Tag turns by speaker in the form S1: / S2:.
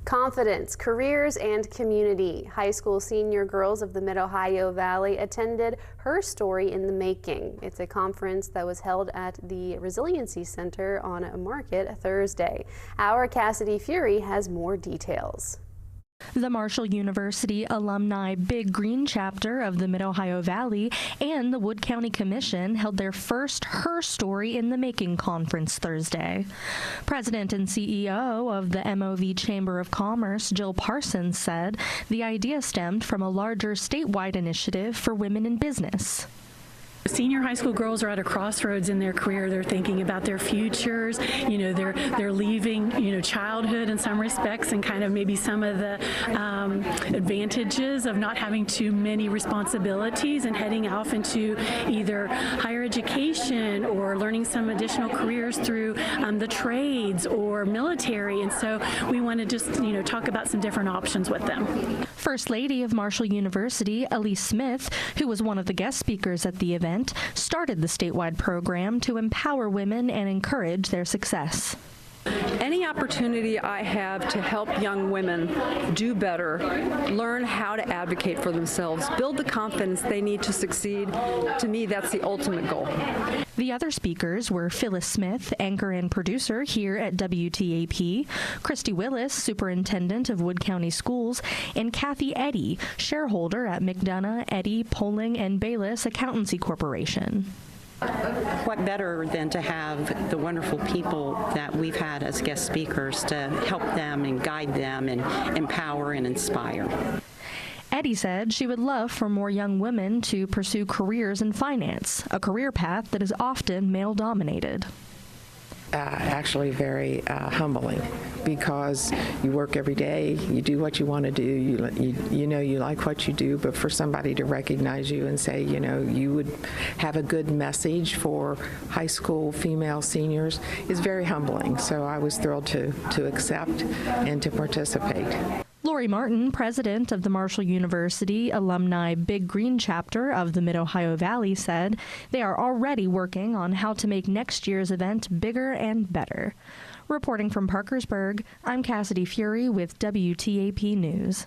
S1: Confidence, careers, and community. High school senior girls of the Mid-Ohio Valley attended Her Story in the Making. It's a conference that was held at the Resiliency Center on Market Thursday. Our Cassidy Fury has more details.
S2: The Marshall University Alumni Big Green chapter of the Mid-Ohio Valley and the Wood County Commission held their first Her Story in the Making conference Thursday. President and CEO of the MOV Chamber of Commerce, Jill Parsons, said the idea stemmed from a larger statewide initiative for women in business.
S3: Senior high school girls are at a crossroads in their career. They're thinking about their futures. They're leaving, childhood in some respects and kind of maybe some of the advantages of not having too many responsibilities and heading off into either higher education or learning some additional careers through the trades or military. And so we want to just, talk about some different options with them.
S2: First Lady of Marshall University, Elise Smith, who was one of the guest speakers at the event, started the statewide program to empower women and encourage their success.
S4: Any opportunity I have to help young women do better, learn how to advocate for themselves, build the confidence they need to succeed, to me, that's the ultimate goal.
S2: The other speakers were Phyllis Smith, anchor and producer here at WTAP, Christy Willis, superintendent of Wood County Schools, and Kathy Eddy, shareholder at McDonough, Eddy, Poling, and Bayless Accountancy Corporation.
S5: What better than to have the wonderful people that we've had as guest speakers to help them and guide them and empower and inspire.
S2: Eddy said she would love for more young women to pursue careers in finance, a career path that is often male-dominated.
S6: Actually very humbling, because you work every day, you do what you want to do, you like what you do, but for somebody to recognize you and say, you would have a good message for high school female seniors is very humbling. So I was thrilled to accept and to participate.
S2: Lori Martin, president of the Marshall University Alumni Big Green chapter of the Mid-Ohio Valley, said they are already working on how to make next year's event bigger and better. Reporting from Parkersburg, I'm Cassidy Fury with WTAP News.